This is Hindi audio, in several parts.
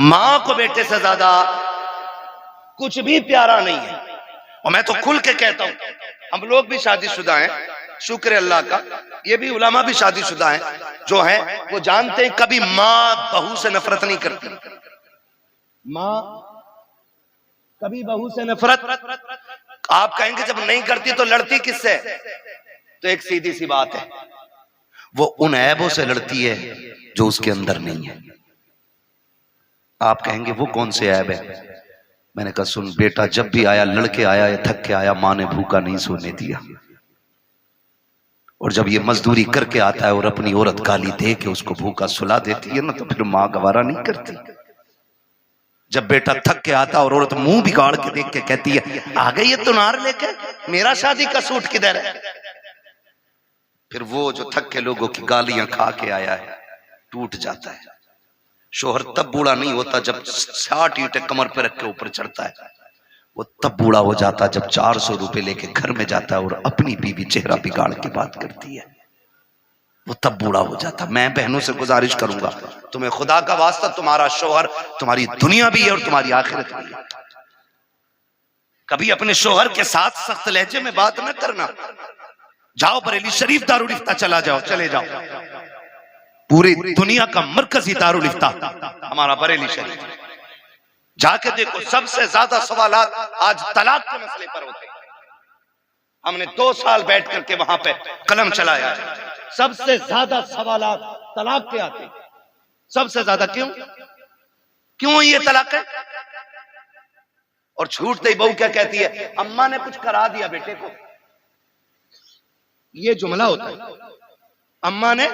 मां को बेटे से ज्यादा कुछ भी प्यारा नहीं है। और मैं तो खुल के कहता हूं, हम लोग भी शादीशुदा हैं, शुक्र अल्लाह का, ये भी उलमा भी शादीशुदा हैं, जो है वो जानते हैं कभी मां बहू से नफरत नहीं करती। मां कभी बहू से नफरत, आप कहेंगे जब नहीं करती तो लड़ती किससे? तो एक सीधी सी बात है, वो उन ऐबों से लड़ती है जो उसके अंदर नहीं है। आप कहेंगे वो कौन से ऐब है? मैंने कहा सुन बेटा, जब भी आया लड़के आया या थक के आया, मां ने भूखा नहीं सोने दिया। और जब ये मजदूरी करके आता है और अपनी औरत गाली दे के उसको भूखा सुला देती है ना, तो फिर मां गवारा नहीं करती। जब बेटा थक के आता और औरत मुंह बिगाड़ के देख के कहती है आ गई ये तुनार लेके, मेरा शादी का सूट किधर है? फिर वो जो थक के लोगों की गालियां खा के आया है टूट जाता है। शोहर तब बूढ़ा नहीं होता जब 60 ईंटें कमर पे रख के ऊपर चढ़ता है, वो तब बूढ़ा हो जाता जब 400 रुपए लेके घर में जाता है और अपनी बीवी चेहरा बिगाड़ के बात करती है, वो तब बूढ़ा हो जाता। मैं बहनों से गुजारिश करूंगा, तुम्हें खुदा का वास्ता, तुम्हारा शोहर तुम्हारी दुनिया भी है और तुम्हारी आखिरत भी है। कभी अपने शोहर के साथ सख्त लहजे में बात न करना। जाओ बरेली शरीफ दारुल इफ्ता चला जाओ, चले जाओ, पूरी दुनिया का मरकजी दारुल इफ्ता हमारा बरेली शरीफ, जाके देखो सबसे ज्यादा सवालात आज तलाक के मसले पर होते हैं। हमने 2 साल बैठ करके वहां पे कलम चलाया, सबसे ज्यादा सवालात तलाक के आते हैं, सबसे ज्यादा। क्यों ये तलाक है? और छूटते ही बहू क्या कहती है, अम्मा ने कुछ करा दिया बेटे को। ये जुमला होता है, अम्मा ने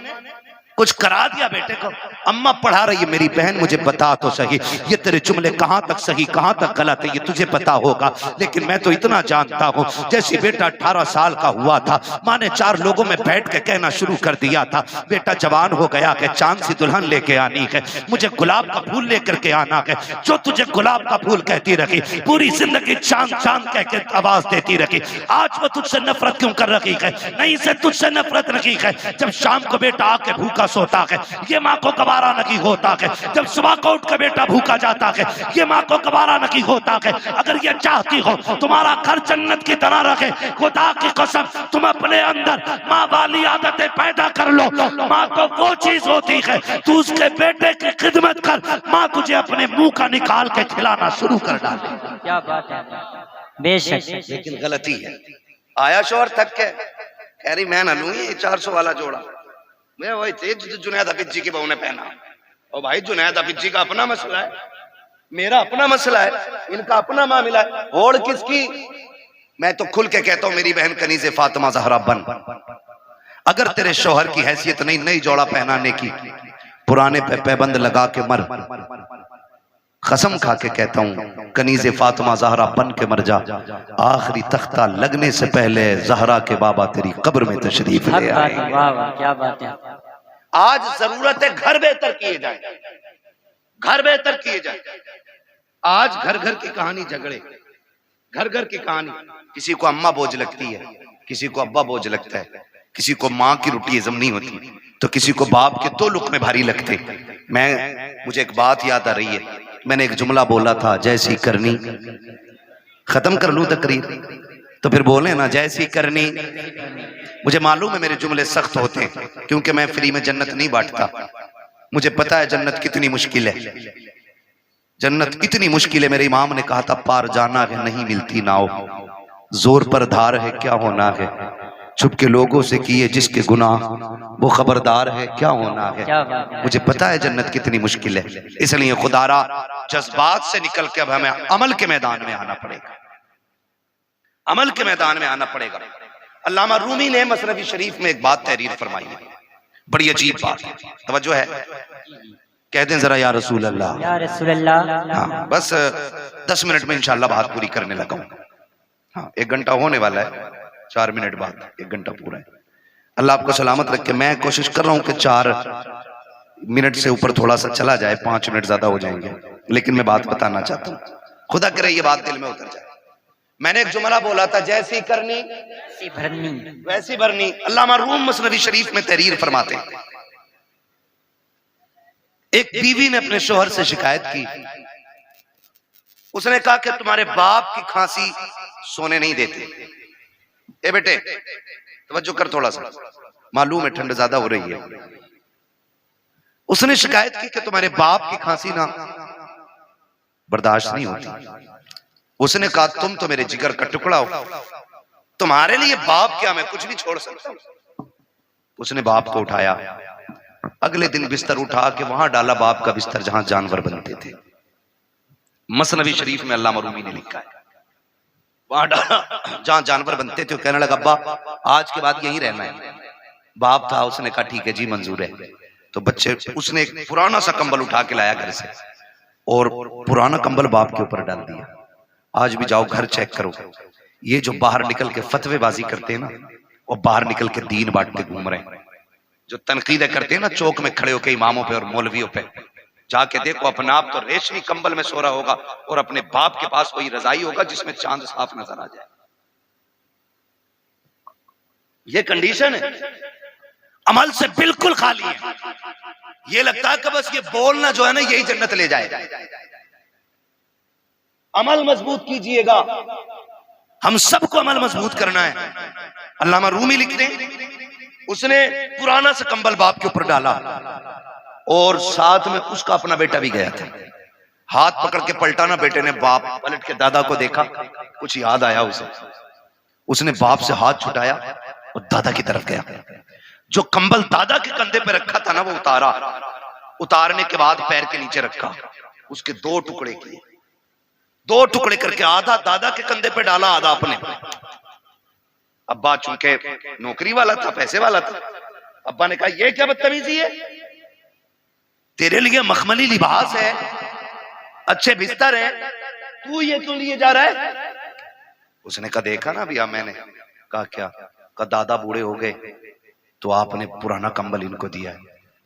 कुछ करा दिया बेटे को। अम्मा पढ़ा रही है, मेरी बहन मुझे बता तो सही, ये तेरे जुमले कहां तक सही कहां तक गलत है ये तुझे पता होगा, लेकिन मैं तो इतना जानता हूं, जैसे बेटा 18 साल का हुआ था, माँ ने 4 लोगों में बैठ के कहना शुरू कर दिया था, बेटा जवान हो गया कि चांद सी दुल्हन लेके आनी है, मुझे गुलाब का फूल लेकर के आना है। जो तुझे गुलाब का फूल कहती रखी, पूरी जिंदगी चांद चांद कह के आवाज देती रखी, आज वो तुझसे नफरत क्यों कर रखी है? नहीं से तुझसे नफरत रखी है। जब शाम को बेटा आके भूखा सोता है, ये माँ को गवारा नहीं होता है। जब सुबह को उठ के बेटा भूखा जाता है, ये माँ को गवारा नहीं होता है। अगर ये चाहती हो तुम्हारा घर जन्नत की तरह रखे, खुदा की कसम तुम अपने अंदर माँ वाली आदतें पैदा कर लो। माँ को वो चीज होती है, तू उसके बेटे की खिदमत कर, माँ तुझे अपने मुंह का निकाल के खिलाना शुरू कर डाले। क्या बात है, बेशक। लेकिन गलती है, आया शोहर थक के कह रही मैं ना लूं ये 400 वाला जोड़ा, मैं वही थे जो जुनैद हफीज जी की बहू ने पहना। और भाई जुनैद हफीज जी का अपना मसला है, मेरा अपना मसला है, इनका अपना मामला है, होड़ किसकी? मैं तो खुल के कहता हूं मेरी बहन कनीज़े फातिमा ज़हरा बन, अगर तेरे शौहर की हैसियत नहीं नई जोड़ा पहनाने की, पुराने पे पैबंद लगा के मर। कसम खा के कहता हूं कनीज़े फातिमा ज़हरा बन के मर जा, आखिरी तख्ता लगने से पहले ज़हरा के बाबा तेरी कब्र में तशरीफ ले आए। वाह वाह, क्या बात है। आज जरूरत है घर बेहतर किए जाए, घर बेहतर किए जाए। आज घर घर की कहानी झगड़े, घर घर की कहानी, किसी को अम्मा बोझ लगती है, किसी को अब्बा बोझ लगता है, किसी को माँ की रोटी हजम नहीं होती तो किसी को बाप के 2 लुक़मे भारी लगते। मुझे एक बात याद आ रही है, मैंने एक जुमला बोला था, जैसी करनी, खत्म कर लूं तकरीर तो फिर बोले ना जैसी करनी। मुझे मालूम है मेरे जुमले सख्त होते हैं, क्योंकि मैं फ्री में जन्नत नहीं बांटता। मुझे पता है जन्नत कितनी मुश्किल है, जन्नत इतनी मुश्किल है। मेरे इमाम ने कहा था पार जाना है नहीं मिलती नाव, जोर पर धार है क्या होना है, छुप के लोगों से किए जिसके गुनाह वो खबरदार है क्या होना है। मुझे पता है जन्नत कितनी मुश्किल है, इसलिए खुदारा जज्बात से निकल के अब हमें अमल के मैदान में आना पड़ेगा, अमल के मैदान में आना पड़ेगा। अल्लामा रूमी ने मसनवी शरीफ में एक बात तहरीर फरमाई है, बड़ी अजीब बात है, तवज्जो है, कह दें जरा या रसूल अल्लाह, या रसूल अल्लाह। हाँ बस 10 मिनट में इंशाल्लाह बात पूरी करने लगा हूं। हाँ 1 घंटा होने वाला है, 4 मिनट बाद 1 घंटा पूरा है। अल्लाह आपको सलामत रखे। मैं कोशिश कर रहा हूं कि 4 मिनट से ऊपर थोड़ा सा चला जाए, 5 मिनट ज्यादा हो जाएंगे, लेकिन मैं बात बताना चाहता हूं, खुदा करे ये बात दिल में उतर जाए। मैंने एक जुमला बोला था, जैसी करनी वैसी भरनी, वैसी भरनी। अल्लामा रूम मसनवी शरीफ में तहरीर फरमाते हैं, एक बीवी ने अपने शोहर से शिकायत की। उसने कहा कि तुम्हारे बाप की खांसी सोने नहीं देती। ए बेटे तवज्जो कर थोड़ा सा, मालूम है ठंड ज्यादा हो रही है। उसने शिकायत की कि तुम्हारे बाप की खांसी ना बर्दाश्त नहीं होती। उसने कहा तुम तो मेरे जिगर का टुकड़ा हो, तुम्हारे लिए बाप क्या, मैं कुछ नहीं छोड़ सकता। उसने बाप को उठाया, अगले दिन बिस्तर उठा के वहां डाला, बाप का बिस्तर जहां जानवर बनते थे। मसनवी शरीफ में अल्लामा रूमी ने लिखा है, वहां डाला जहां जानवर बनते थे। कहने लगा अब्बा आज के बाद यहीं रहना है। बाप था, उसने कहा ठीक है जी मंजूर है। तो बच्चे, उसने एक पुराना सा कंबल उठा के लाया घर से और पुराना कंबल बाप के ऊपर डाल दिया। आज भी जाओ घर चेक करो, ये जो बाहर निकल के फतवेबाजी करते हैं ना, और बाहर निकल के दीन बांटते घूम रहे हैं, जो तनकीदें करते हैं ना चौक में खड़े होकर इमामों पे और मौलवियों पे, जाके देखो अपना आप तो रेशमी कंबल में सो रहा होगा और अपने बाप के पास कोई रजाई होगा जिसमें चांद साफ नजर आ जाए। ये कंडीशन है, अमल से बिल्कुल खाली है। ये लगता है कि बस ये बोलना जो है ना यही जन्नत ले जाए। अमल मजबूत कीजिएगा, हम सबको अमल मजबूत करना है। अल्लामा रूमी लिखते हैं, उसने पुराना सा कंबल बाप के ऊपर डाला और साथ में उसका अपना बेटा भी गया था। हाथ पकड़ के पलटाना, बेटे ने बाप पलट के दादा को देखा, कुछ याद आया उसे। उसने बाप से हाथ छुटाया और दादा की तरफ गया। जो कंबल दादा के कंधे पे रखा था ना वो उतारा, उतारने के बाद पैर के नीचे रखा, उसके दो टुकड़े किए, दो टुकड़े करके आधा दादा के कंधे पे डाला, आधा अपने। अब्बा चूंकि नौकरी वाला था, पैसे वाला था, अब्बा ने कहा ये क्या बदतमीजी है, तेरे लिए मखमली लिबास है, अच्छे बिस्तर है, तू ये क्यों लिए जा रहा है। उसने कहा देखा ना भैया मैंने। कहा क्या। कहा दादा बूढ़े हो गए तो आपने पुराना कंबल इनको दिया है,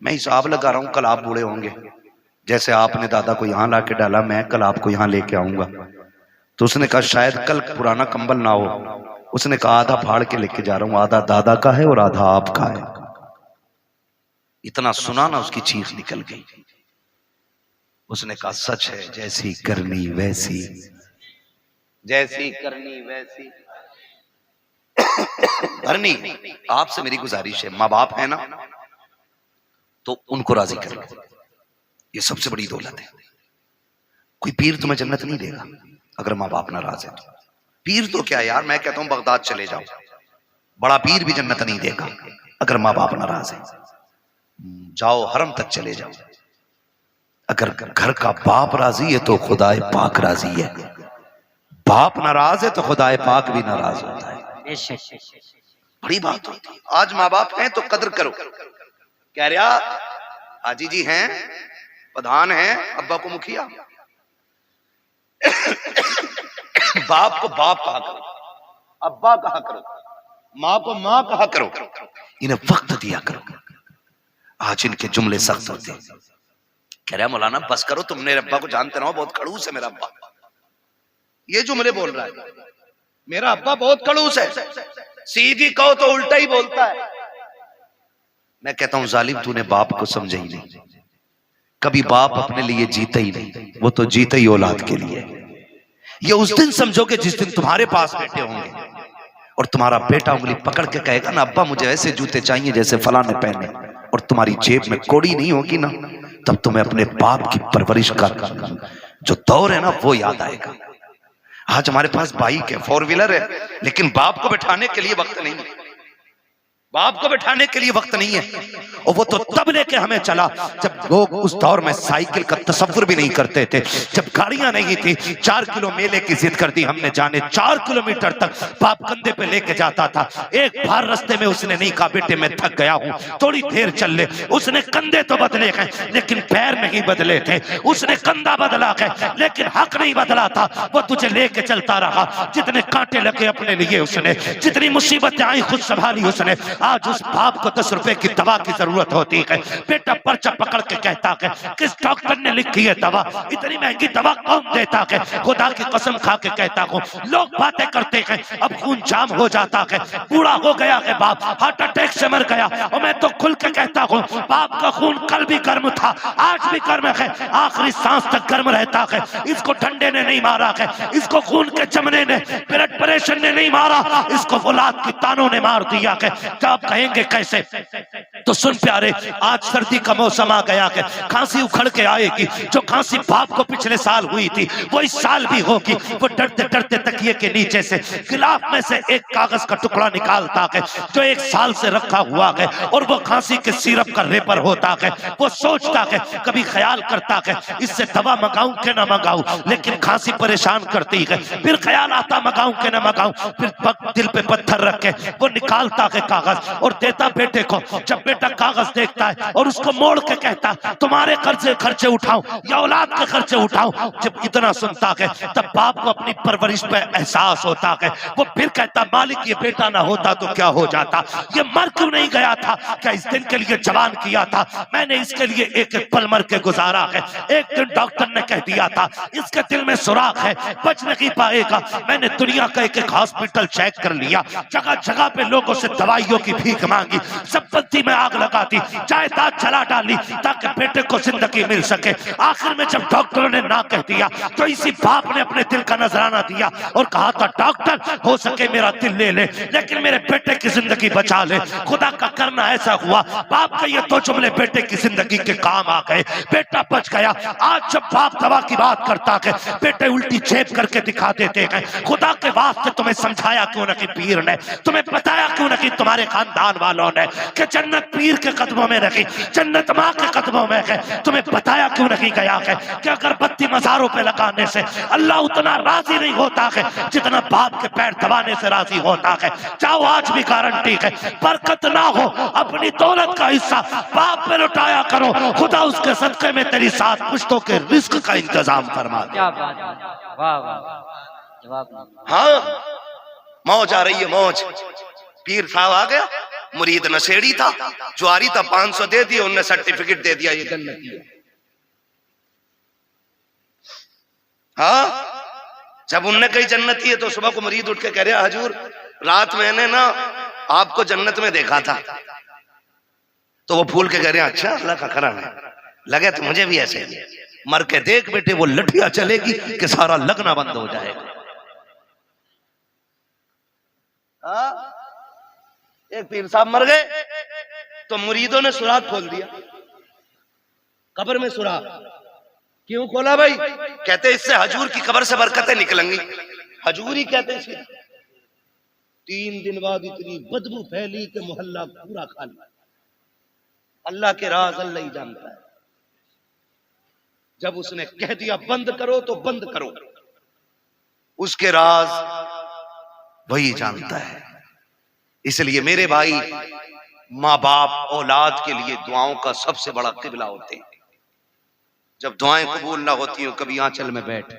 मैं हिसाब लगा रहा हूं कल आप बूढ़े होंगे, जैसे आपने दादा को यहां लाके डाला मैं कल आपको यहां लेके आऊंगा। तो उसने कहा शायद कल पुराना कंबल ना हो। उसने कहा आधा फाड़ के लेके जा रहा हूं, आधा दादा का है और आधा आपका है। इतना सुना ना उसकी चीख निकल गई। उसने कहा सच है, जैसी करनी वैसी, जैसी करनी वैसी करनी। आपसे मेरी गुजारिश है, माँ बाप है ना तो उनको राजी कर लो, ये सबसे बड़ी दौलत है। कोई पीर तुम्हें जन्नत नहीं देगा अगर माँ बाप नाराज है तो। पीर तो क्या यार, मैं कहता हूं बगदाद चले जाओ, बड़ा पीर भी जन्नत नहीं देगा अगर माँ बाप नाराज है। जाओ हरम तक चले जाओ, अगर घर का बाप राजी है तो खुदाए पाक राजी है, बाप नाराज है तो खुदाए पाक भी नाराज होता है। बड़ी बात होती है। आज माँ बाप हैं तो कदर करो। कह रहा हाजी जी हैं, प्रधान हैं, अब्बा को मुखिया, बाप को बाप कहा करो, अब्बा कहा करो, माँ को माँ कहा करो, इन्हें वक्त दिया करो। आज इनके जुमले सख्त होते हैं। कह रहा मौलाना बस करो, तुम मेरे अब्बा को जानते ना, बहुत खड़ूस है मेरा अब्बा। ये जुमले बोल रहा है, मेरा अब्बा बहुत खड़ूस है, सीधी कहो तो उल्टा ही बोलता है। मैं कहता हूं जालिम तूने बाप को समझा ही नहीं, कभी बाप अपने लिए जीता ही नहीं, वो तो जीता ही औलाद के लिए। ये उस दिन समझोगे जिस दिन तुम्हारे पास बेटे होंगे और तुम्हारा बेटा उंगली पकड़ के कहेगा ना अब्बा मुझे ऐसे जूते चाहिए जैसे फला ने पहने, और तुम्हारी जेब में कौड़ी नहीं होगी ना, तब तुम्हें अपने बाप की परवरिश का जो दौर है ना वो याद आएगा। आज हमारे पास बाइक है, 4 व्हीलर है, लेकिन बाप को बैठाने के लिए वक्त नहीं है, बाप को बैठाने के लिए वक्त नहीं है। और वो तो तब लेके हमें चला जब लोग उस दौर में साइकिल का तसव्वुर भी नहीं करते थे, जब गाड़ियां नहीं थी। 4 किलो मेले की जिद कर दी हमने, जाने 4 किलोमीटर तक बाप कंधे पे लेके जाता था। एक बार रास्ते में उसने नहीं कहा बेटे मैं थक गया हूं थोड़ी देर चल ले, उसने कंधे तो बदले गए लेकिन पैर नहीं बदले थे। उसने कंधा बदला गया लेकिन हक नहीं बदला था, वो तुझे लेके चलता रहा। जितने कांटे लगे अपने लिए उसने, जितनी मुसीबतें आई खुद संभाली उसने, आज उस बाप को 10 रुपए की दवा की जरूरत होती है। बेटा पर्चा पकड़ के कहता है किस डॉक्टर ने लिखी है दवा, इतनी महंगी दवा कौन देता है? खुदा की कसम खा के कहता हूँ लोग बातें करते हैं, अब खून जाम हो जाता है, बूढ़ा हो गया है बाप, हार्ट अटैक से मर गया। और मैं तो खुल के कहता हूँ बाप का खून कल भी गर्म था, आज भी गर्म है, आखिरी सांस तक गर्म रहता है। इसको ठंडे ने नहीं मारा है, इसको खून के जमने ने, ब्लड प्रेशर ने नहीं मारा, इसको औलाद की तानों ने मार दिया है। तो आप कहेंगे कैसे? तो सुन प्यारे, आज सर्दी का मौसम आ गया है, खांसी उखड़ के आएगी। जो खांसी बाप को पिछले साल हुई थी वो इस साल भी होगी। वो डरते डरते तकिए के नीचे से गिलाफ में से एक कागज का टुकड़ा निकालता है जो 1 साल से रखा हुआ है, और वो खांसी के सिरप का रेपर होता है। वो सोचता है, कभी ख्याल करता है इससे दवा मंगाऊं कि ना मंगाऊं, लेकिन खांसी परेशान करती है। फिर ख्याल आता मंगाऊं कि ना मंगाऊं, फिर दिल पे पत्थर रख के वो निकालता है कागज और देता बेटे को। जब बेटा कागज देखता है और उसको मोड़ के कहता तुम्हारे खर्चे उठाऊं या औलाद के खर्चे उठाऊं, जब इतना सुनता है तब बाप को अपनी परवरिश पे एहसास होता है। वो फिर कहता मालिक ये बेटा ना होता तो क्या हो जाता, ये मर क्यों नहीं गया था, क्या इस दिन के लिए जवान किया था मैंने, इसके लिए एक एक पल मर के गुजारा है। एक दिन डॉक्टर ने कह दिया था इसके दिल में सुराख है, बच नहीं पाएगा। मैंने दुनिया का एक एक हॉस्पिटल चेक कर लिया, जगह जगह पे लोगों से दवाइयों की भीख मांगी, संपत्ति में आग लगा दी, जायदाद जला डाली ताकि बेटे को जिंदगी मिल सके। आखिर में जब डॉक्टरों ने ना कह दिया तो इसी बाप ने अपने दिल का नजराना दिया और कहा था डॉक्टर हो सके मेरा दिल ले ले लेकिन मेरे बेटे की जिंदगी बचा ले। खुदा का करना ऐसा हुआ, बाप के ये 2 जुमले बेटे की जिंदगी के काम आ गए, बेटा बच गया। आज जब बाप दवा की बात करता है बेटे उल्टी छेप करके दिखा देते हैं। खुदा के वास्ते तुम्हें समझाया क्यों न कि पीर ने, तुम्हें बताया क्यों न कि तुम्हारे खानदान वालों ने कि जन्नत पीर के कदमों में रखी, जन्नत माँ के कदमों में है, तुम्हें बताया क्यों नहीं गया है कि अगरबत्ती मज़ारों पे लगाने से अल्लाह उतना राजी नहीं होता है जितना बाप के पैर दबाने से राजी होता है। चाहो आज भी गारंटी है, बरकत ना हो अपनी दौलत का हिस्सा बाप पे लुटाया करो, खुदा उसके सदके में तेरी 7 पुश्तों के रिस्क का इंतजाम फरमा दे। क्या बात है, वाह वाह, जवाब। हाँ मौज आ रही है, मौज। पीर साहब आ गया, मुरीद नशेड़ी था, ज्वारी था, 500 दे दिया, उन्हें सर्टिफिकेट दे दिया ये जन्नती है। हाँ जब उनने कही जन्नती है तो सुबह को मुरीद उठ के कह रहा हजूर रात मैंने ना आपको जन्नत में देखा था। तो वो फूल के कह रहे अच्छा अल्लाह का करम है, लगे तो मुझे भी ऐसे मर के देख बेटे वो लठिया चलेगी कि सारा लगना बंद हो जाएगा। एक पीर साहब मर गए तो मुरीदों ने सुराख खोल दिया, कब्र में सुराख। क्यों खोला भाई? कहते इससे हजूर की कब्र से बरकतें निकलेंगी। हजूर ही कहते इसे। 3 दिन बाद इतनी बदबू फैली कि मोहल्ला पूरा खाली। अल्लाह के राज अल्लाह ही जानता है। जब उसने कह दिया बंद करो तो बंद करो, उसके राज वही जानता है। इसलिए मेरे भाई, माँ बाप औलाद के लिए दुआओं का सबसे बड़ा किबला होते हैं। जब दुआएं कबूल ना होती हो, कभी आंचल में बैठ,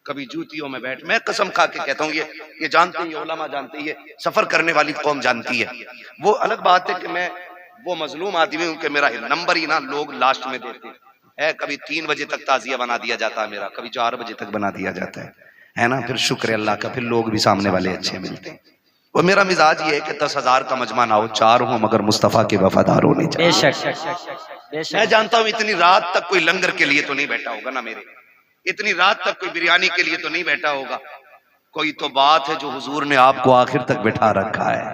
कभी जूतियों में बैठ। मैं कसम खा के कहता हूँ, ये जानते हैं, उलमा जानते हैं, सफर करने वाली कौम जानती है। वो अलग बात है कि मैं वो मजलूम आदमी हूँ कि मेरा नंबर ही ना लोग लास्ट में देते हैं। कभी 3 बजे तक ताजिया बना दिया जाता है मेरा, कभी 4 बजे तक बना दिया जाता है ना। फिर शुक्र अल्लाह का, फिर लोग भी सामने वाले अच्छे मिलते हैं। और मेरा मिजाज ये है कि 10,000 का मजमा ना हो, 4 हो मगर मुस्तफा के वफादार होने चाहिए। बेशक मैं जानता हूँ इतनी रात तक कोई लंगर के लिए तो नहीं बैठा होगा ना मेरे, इतनी रात तक कोई बिरयानी के लिए तो नहीं बैठा होगा। कोई तो बात है जो हुजूर ने आपको आखिर तक बैठा रखा है,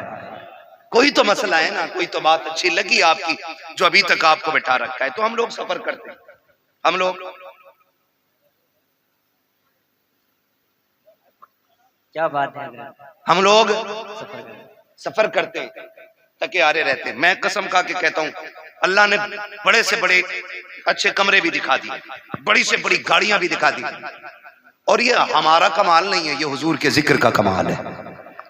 कोई तो मसला है ना, कोई तो बात अच्छी लगी आपकी जो अभी तक आपको बैठा रखा है। तो हम लोग सफर करते हैं, हम लोग क्या बात है, हम लोग सफर करते हैं, थके हारे रहते हैं। मैं कसम खा के कहता हूँ, अल्लाह ने बड़े से बड़े अच्छे कमरे भी दिखा दिए, बड़ी से बड़ी गाड़ियां भी दिखा दी। और ये हमारा कमाल नहीं है, ये हुजूर के जिक्र का कमाल है।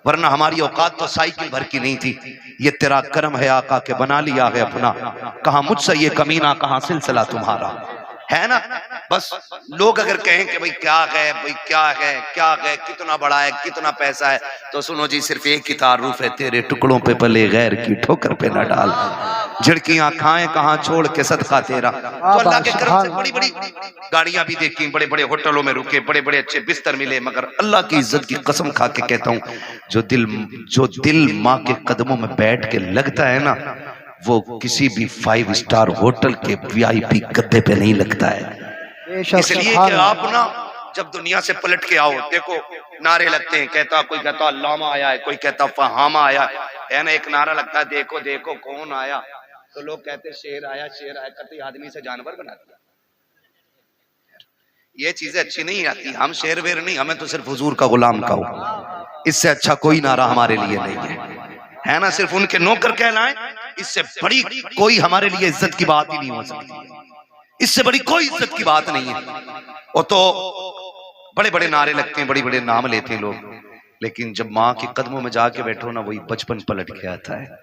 वरना हमारी औकात तो साइकिल भर की नहीं थी। ये तेरा करम है आका के बना लिया है अपना, कहा मुझसे ये कमीना, कहा सिलसिला तुम्हारा है ना। बस लोग अगर कहें कि भाई क्या है, भाई क्या है, कितना बड़ा है, कितना पैसा है, तो सुनो जी, सिर्फ एक ही तारुफ है, तेरे टुकड़ों पे पले गैर की ठोकर पे न डाल, झिड़कियां खाएं कहां छोड़ के सदका तेरा। तो अल्लाह के करम से बड़ी बड़ी गाड़ियां भी देखी, बड़े बड़े होटलों में रुके, बड़े बड़े अच्छे बिस्तर मिले, मगर अल्लाह की इज्जत की कसम खा के कहता हूं, जो दिल माँ के कदमों में बैठ के लगता है ना, वो किसी भी 5 स्टार होटल के VIP गद्दे पे नहीं लगता है। इसलिए कि आप ना जब दुनिया से पलट के आओ, देखो नारे लगते हैं, कोई कहता अल्लामा आया है, कोई कहता फहामा आया है ना, एक नारा लगता है देखो देखो कौन आया, तो लोग कहते शेर आया, कहते आदमी से जानवर बना दिया। ये चीजें अच्छी नहीं आती, हम शेर वेर नहीं, हमें तो सिर्फ हुजूर का गुलाम कहो, इससे अच्छा कोई नारा हमारे लिए नहीं है ना। सिर्फ उनके नौकर कहलाएं, इससे बड़ी कोई हमारे लिए इज्जत की बात ही नहीं हो सकती, इससे बड़ी कोई इज्जत की बात नहीं है। वो तो बड़े बड़े नारे लगते हैं, बड़े बड़े नाम लेते हैं लोग, लेकिन जब माँ के कदमों में जाके बैठो ना, वही बचपन पलट के आता है।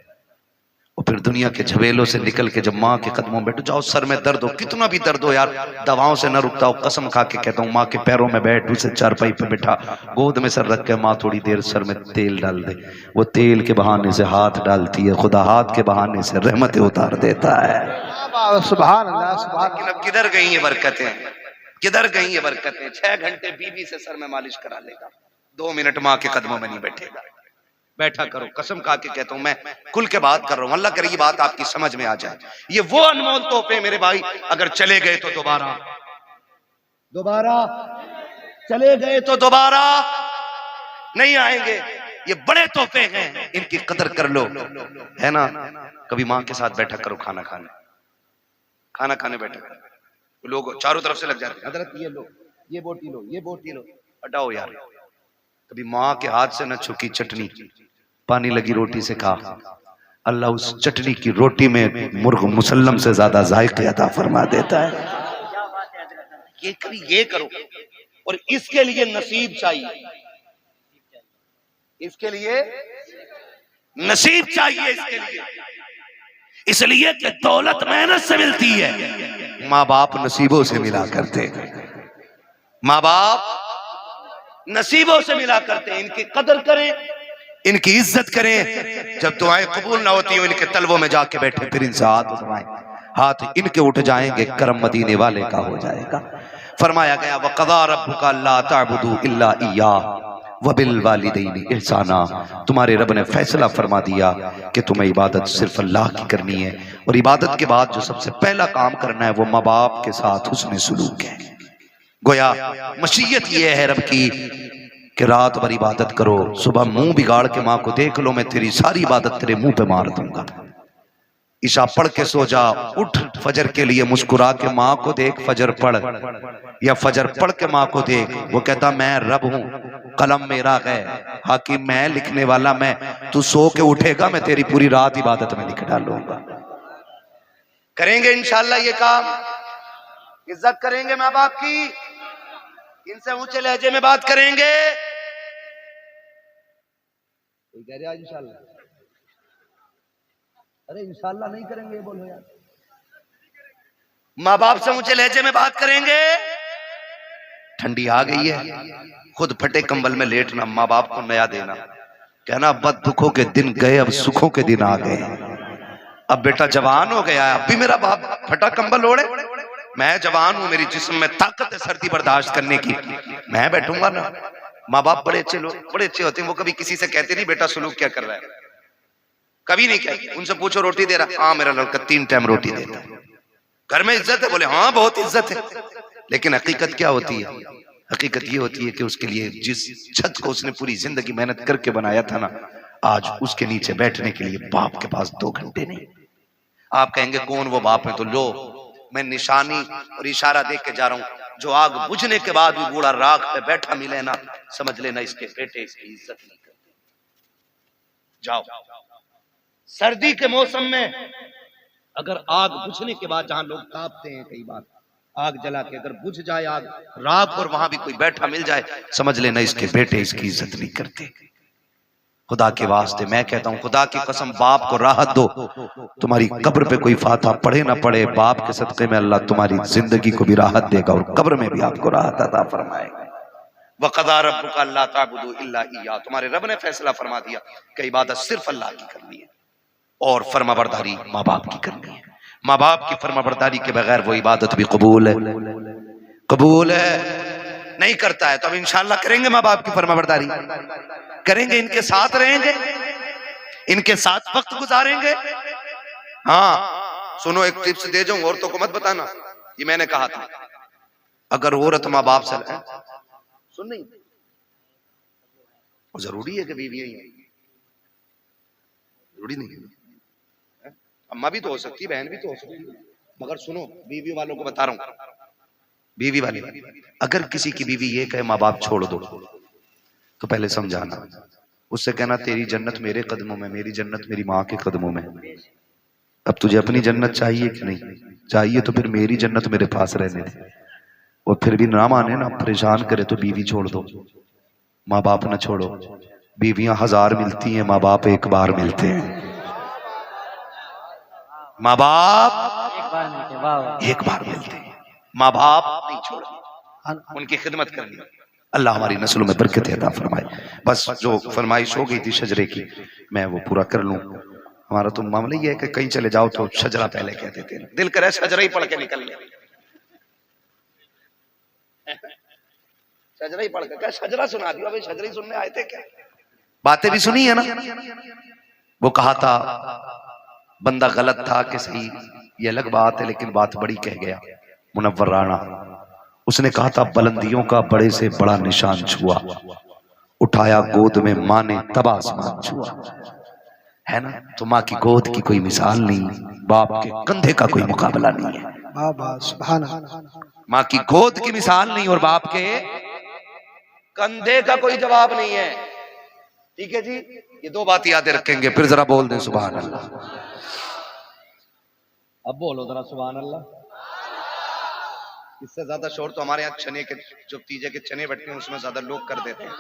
और फिर दुनिया के झवेलों से निकल के जब माँ के कदमों में बैठो, जाओ सर में दर्द हो, कितना भी दर्द हो यार, दवाओं से न रुकता हो, कसम खा के कहता हूँ, माँ के पैरों में बैठ, उसे चारपाई पे बैठा, गोद में सर रख के माँ थोड़ी देर सर में तेल डाल दे, वो तेल के बहाने से हाथ डालती है, खुदा हाथ के बहाने से रहमतें उतार देता है। सुभान अल्लाह, सुभान। लेकिन अब किधर गई ये बरकतें, किधर गई ये बरकतें। 6 घंटे बीवी से सर में मालिश करा लेगा, 2 मिनट माँ के कदमों में नहीं बैठेगा। बैठा करो, कसम खा के कहता हूं, मैं खुल के बात कर रहा हूं, अल्लाह करे ये बात आपकी समझ में आ जाए। ये वो अनमोल तोहफे मेरे भाई, अगर चले गए तो दोबारा चले गए तो दोबारा नहीं आएंगे। ये बड़े तोहफे हैं, इनकी कदर कर लो, है ना। कभी माँ के साथ बैठा करो, खाना खाने बैठा करो, लोग चारों तरफ से लग जाते हैं, हजरत ये लो, ये बोटी लो, ये बोटी लो, हटाओ यार। कभी माँ के हाथ से न छुकी चटनी, पानी लगी रोटी से खा, अल्लाह उस चटनी की रोटी में मुर्ग मुसल्लम से ज्यादा जायके अता फरमा देता है। ये कभी ये करो, और इसके लिए नसीब चाहिए, इसके लिए नसीब चाहिए, इसके लिए, इसलिए कि दौलत मेहनत से मिलती है, माँ बाप नसीबों से मिला करते, माँ बाप नसीबों से मिला करते हैं। इनकी कदर करें, इनकी इज्जत करें। जब दुआएं कबूल ना होती हो, इनके तलवों में जाके बैठे, फिर इनसे हाथ उठवाएं, हाथ इनके उठ जाएंगे, करम मदीने वाले का हो जाएगा। फरमाया गया वक़ज़ा रब्बुका अल्ला ताबुदू इल्ला इय्याह व बिल वालिदैनि इहसाना, तुम्हारे रब ने फैसला फरमा दिया कि तुम्हें इबादत सिर्फ अल्लाह की करनी है, और इबादत के बाद जो सबसे पहला काम करना है वो माँ बाप के साथ हुस्न सुलूक है। गोया मशीयत ये है रब की कि रात भर इबादत करो, सुबह मुंह बिगाड़ के माँ को देख लो, मैं तेरी सारी इबादत तेरे मुंह पे मार दूंगा। ईशा पढ़ के सो जा, उठ फजर के लिए मुस्कुरा के माँ को देख, फजर पढ़, या फजर पढ़ के माँ को देख, वो कहता मैं रब हूं, कलम मेरा है, हाकिम मैं, लिखने वाला मैं, तू सो के उठेगा, मैं तेरी पूरी रात इबादत में लिख डालूंगा। करेंगे इंशाल्लाह ये काम, इज्जत करेंगे माँ बाप की, इनसे ऊंचे लहजे में बात करेंगे। कोई कह रहा इंशाल्लाह, अरे इंशाल्लाह नहीं करेंगे, बोलो यार। माँ बाप से ऊंचे लहजे में बात करेंगे। ठंडी आ गई है, खुद फटे कंबल में लेटना, माँ बाप को नया देना, कहना बद दुखों के दिन गए, अब सुखों के दिन आ गए, अब बेटा जवान हो गया है, अब भी मेरा बाप फटा कंबल ओढ़े, मैं जवान हूं, मेरी जिस्म में ताकत है सर्दी बर्दाश्त करने की, मैं बैठूंगा ना। माँ बाप बड़े अच्छे लोग, बड़े अच्छे होते हैं, वो कभी किसी से कहते नहीं बेटा सुलूक क्या कर रहा है, कभी नहीं कहते। उनसे पूछो रोटी दे रहा, हाँ मेरा लड़का 3 टाइम रोटी देता है, घर में इज्जत है, बोले हाँ बहुत इज्जत है। लेकिन हकीकत क्या होती है, हकीकत ये होती है कि उसके लिए जिस छत को उसने पूरी जिंदगी मेहनत करके बनाया था ना, आज उसके नीचे बैठने के लिए बाप के पास 2 घंटे नहीं। आप कहेंगे कौन वो बाप है, तो लो मैं निशानी और इशारा देख के जा रहा हूं, जो आग बुझने के बाद भी बूढ़ा राख पे बैठा मिले ना, समझ लेना इसके बेटे इसकी इज्जत नहीं करते। जाओ, सर्दी के मौसम में अगर आग बुझने के बाद जहां लोग कांपते हैं, कई बार आग जला के अगर बुझ जाए आग, राख, और वहां भी कोई बैठा मिल जाए, समझ लेना इसके बेटे इसकी इज्जत नहीं करते। खुदा के वास्ते मैं कहता हूं, खुदा की कसम, बाप को राहत दो। तुम्हारी कब्र पे कोई फातिहा पढ़े ना पढ़े, बाप के सदक़े में अल्लाह तुम्हारी जिंदगी को भी राहत देगा और कब्र में भी आपको राहत अता फरमाएगा। वक़ज़ा रब्बुका अल्ला ताबुदू इल्ला इय्याहु, तुम्हारे रब ने फैसला फरमा दिया कि इबादत सिर्फ अल्लाह की करनी है और फरमाबरदारी माँ बाप की करनी है। माँ बाप की फरमाबरदारी के बगैर वो इबादत भी कबूल है, कबूल है। नहीं करता है तो अब इंशाअल्लाह करेंगे, माँ बाप की फरमाबरदारी करेंगे, इनके साथ रहेंगे, इनके साथ वक्त गुजारेंगे। हाँ सुनो, एक टिप्स दे जाऊं, औरतों को मत बताना, ये मैंने कहा था। अगर औरत माँ बाप से सुन नहीं, जरूरी है कि बीवियां ही जरूरी नहीं है, अम्मा भी तो हो सकती है, बहन भी तो हो सकती है, मगर सुनो बीवी वालों को बता रहा हूं, बीवी वाले, अगर किसी की बीवी ये कहे माँ बाप छोड़ दो तो पहले समझाना, उससे कहना तेरी जन्नत मेरे कदमों में, मेरी जन्नत मेरी माँ के कदमों में। अब तुझे अपनी जन्नत चाहिए कि नहीं चाहिए, तो फिर मेरी जन्नत मेरे पास रहने दे। और फिर भी ना माने ना, परेशान करे तो बीवी छोड़ दो, माँ बाप ना छोड़ो। बीवियां 1000 मिलती हैं, माँ बाप एक बार मिलते हैं। माँ बाप एक बार मिलते हैं, माँ बाप नहीं छोड़ते, उनकी खिदमत करनी। अल्लाह हमारी नस्लों में बरकत अता फरमाए। बस जो फरमाइश हो गई थी शजरे की, मैं वो पूरा कर लूं। हमारा तो मामला ये है कि कहीं चले जाओ तो शजरा पहले कह देते हैं, दिल करे शजरा ही पढ़ के निकल ले, शजरा ही पढ़ के, क्या शजरा सुना दिया भाई, शजरा ही सुनने आए थे क्या? बातें भी सुनी है ना। वो कहा था बंदा गलत था कि सही, ये अलग बात है, लेकिन बात बड़ी कह गया मुनव्वर राणा। उसने कहा था बुलंदियों का बड़े से बड़ा निशान छुआ, उठाया गोद में माँ ने तब आसमान छुआ। है ना, तो माँ की गोद की कोई मिसाल नहीं, बाप के कंधे का कोई मुकाबला नहीं है। माँ की गोद की मिसाल नहीं और बाप के कंधे का कोई जवाब नहीं है। ठीक है जी, ये दो बात याद रखेंगे, फिर जरा बोल दें सुभान अल्लाह। अब बोलो जरा सुभान अल्लाह। इससे ज्यादा शोर तो हमारे यहाँ चने के, जो तीजे के चने बैठते हैं उसमें ज्यादा लोग कर देते हैं।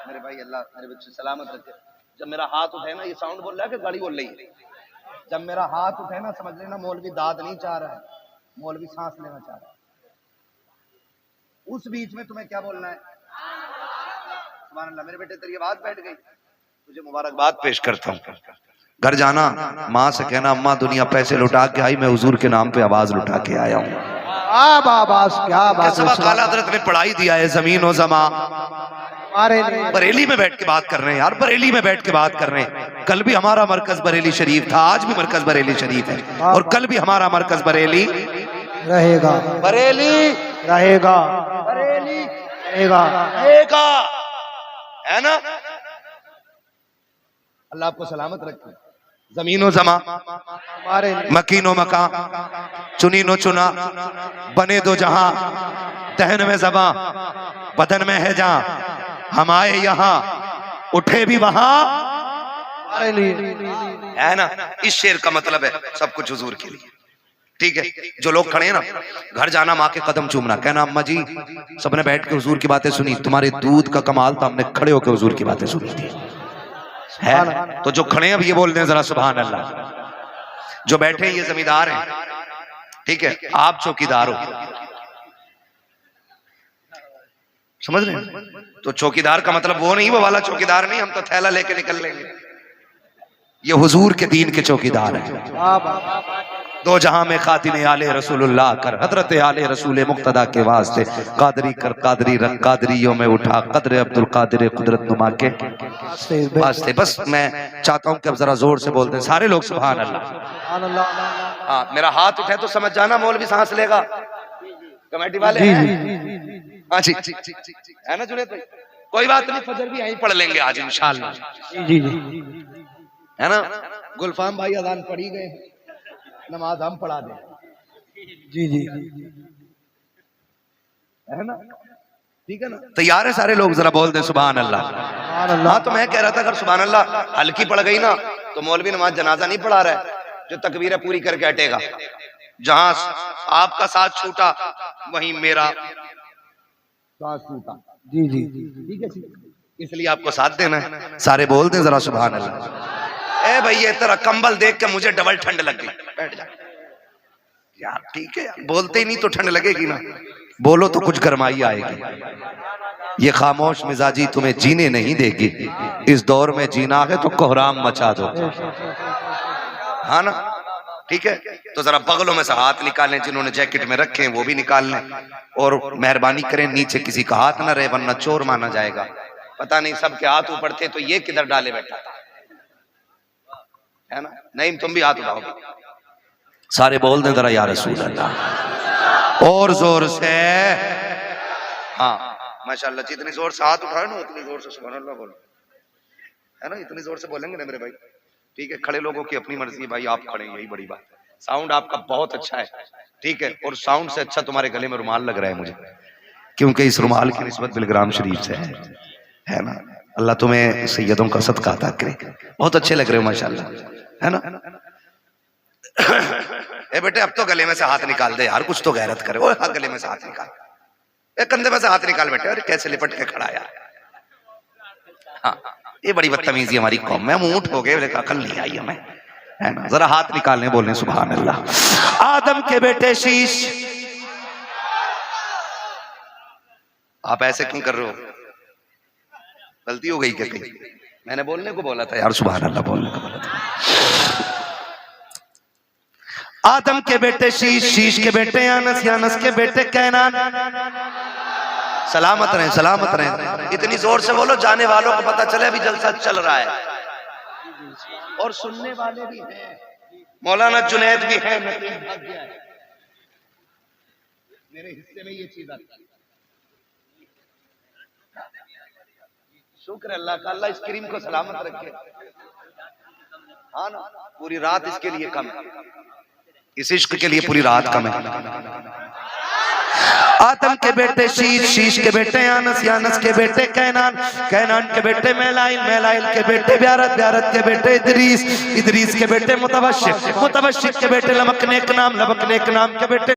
मेरे भाई अल्लाह मेरे बच्चे सलामत रखे। जब मेरा हाथ उठे ना, ये साउंड बोल रहा है कि गाड़ी बोल रही है? जब मेरा हाथ उठे ना, समझ लेना मौलवी दाद नहीं चाह रहा है, मौलवी सांस लेना चाह रहा है। उस बीच में तुम्हें क्या बोलना है? सुभान अल्लाह। मेरे बेटे तेरी आवाज बैठ गई, तुझे मुबारकबाद पेश करता हूँ। घर जाना, माँ से कहना अम्मा दुनिया पैसे लुटा के आई, मैं हुजूर के नाम पे आवाज लुटा के आया हूँ। क्या बात है, आला हज़रत ने पढ़ाई दिया है जमीन और जमा। बरेली में बैठ के बात कर रहे हैं यार, बरेली में बैठ के बात कर रहे हैं। कल भी हमारा मरकज बरेली शरीफ था, आज भी मरकज बरेली शरीफ है, और कल भी हमारा मरकज बरेली रहेगा, बरेली रहेगा, बरेली रहेगा, रहेगा, है ना। अल्लाह आपको सलामत रखे। जमीनो जमा, मकीनो मका, चुनीनो चुना, बने दो जहां, दहन में जबा, बदन में है जहां, हम आए यहाँ उठे भी वहां, है ना। इस शेर का मतलब है सब कुछ हुजूर के लिए। ठीक है, जो लोग खड़े हैं ना, घर जाना माँ के कदम चूमना, कहना अम्मा जी सबने बैठ के हुजूर की बातें सुनी, तुम्हारे दूध का कमाल था, हमने खड़े होकर हुजूर की बातें सुनी थी। है तो जो खड़े हैं अब ये बोल दें जरा सुभान अल्लाह। जो बैठे हैं ये जमींदार हैं, ठीक है, आप चौकीदार हो, समझ रहे हैं? तो चौकीदार का मतलब वो नहीं, वो वाला चौकीदार नहीं, हम तो थैला लेके निकल लेंगे। ये हुजूर के दीन के चौकीदार हैं। दो जहां में खातिन आले रसूलुल्लाह कर, हजरत आले रसूल मुक्तदा के वास्ते कादरी कर, कादरी रख, कादरियों में उठा कदर अब्दुल कादिर कुदरत नुमा के वास्ते। बस मैं चाहता हूं कि अब जरा जोर से बोलते हैं सारे लोग सुभान अल्लाह। हाँ, मेरा हाथ उठे तो समझ जाना मौलवी सांस लेगा, कमेटी वाले हैं। हाँ जी, है ना जुनेद भाई? कोई बात नहीं, फजर भी यहीं पढ़ लेंगे आज इंशाल्लाह, है ना। गुलफाम भाई अजान पढ़ी गए, नमाज हम पढ़ा दें। जी जी, है ना, ठीक है ना। तैयार है सारे लोग? जरा बोल दें सुभान अल्लाह। हाँ, तो मैं कह रहा था अगर सुभान अल्लाह हल्की पड़ गई ना तो मौलवी नमाज जनाजा नहीं पढ़ा रहा है, जो तकबीरें पूरी करके हटेगा। जहां आपका साथ छूटा वहीं मेरा साथ छूटा। जी जी, ठीक है, इसलिए आपको साथ देना है। सारे बोल दें जरा सुभान अल्लाह। ए भैया तेरा कंबल देख के मुझे डबल ठंड लग गई, बैठ जा यार। ठीक है, बोलते ही नहीं तो ठंड लगेगी ना, बोलो तो कुछ गरमाई आएगी। ये खामोश मिजाजी तुम्हें जीने नहीं देगी। इस दौर में जीना है तो कोहराम मचा दो, हाँ ना? ठीक है, तो जरा बगलों में से हाथ निकालें, जिन्होंने जैकेट में रखे हैं वो भी निकाल लें, और मेहरबानी करें नीचे किसी का हाथ ना रहे वरना चोर माना जाएगा। पता नहीं सबके हाथ ऊपर थे तो ये किधर डाले बैठा था, है ना? नहीं तुम भी हाथ उठाओगे। सारे बोल दें जरा या रसूल अल्लाह, और जोर से। हाँ माशाल्लाह, जितनी जोर से हाथ उठाए ना उतनी जोर से सुभान अल्लाह बोलो, है ना? इतनी जोर से बोलेंगे ना मेरे भाई। ठीक है, खड़े लोगों की अपनी मर्जी भाई, आप खड़े, यही बड़ी बात है। साउंड आपका बहुत अच्छा है, ठीक है, और साउंड से अच्छा तुम्हारे गले में रुमाल लग रहा है मुझे, क्योंकि इस रुमाल की निस्बत बिलग्राम शरीफ से है ना? अल्लाह तुम्हें सैयदों का सदका अता करे, बहुत अच्छे लग रहे हो माशाल्लाह, है ना? ए बेटे अब तो गले में से हाथ निकाल दे यार, कुछ तो गैरत करे। ओ हाँ, गले में से हाथ निकाल, ए कंधे में से हाथ निकाल बेटे। अरे कैसे लिपट के खड़ा यार। हाँ, ये बड़ी बदतमीजी हमारी कौम में, हम ऊंट हो गए, लेकिन अकल नहीं आई हमें, है ना? जरा हाथ निकालने बोलने सुभान अल्लाह। आदम के बेटे शीश, आप ऐसे क्यों कर रहे हो? गलती हो गई क्या कहीं? मैंने बोलने को बोला था यार, सुभान अल्लाह बोलने को बोला था। आदम के बेटे शीश, शीश के बेटे यानस, यानस के बेटे कैनान। सलामत रहें, सलामत रहें। इतनी जोर से बोलो जाने वालों को पता चले अभी जलसा चल रहा है, और सुनने वाले भी हैं। मौलाना जुनैद भी है, मेरे हिस्से में ये चीज आती है। शुक्र अल्लाह का, अल्लाह इस करीम को सलामत रखे। हाँ ना, पूरी रात इसके लिए कम है, इस इश्क के लिए पूरी रात कम है। आदम के बेटे शीश, शीश के बेटे यानस, यानस के बेटे कैनान, कैनान के बेटे मेलाइल, मेलाइल के बेटे ब्यारत, ब्यारत के बेटे इदरीस, इदरीस के बेटे मुतवश्शिक, मुतवश्शिक के बेटे लमकनेक नाम, लमकनेक नाम के बेटे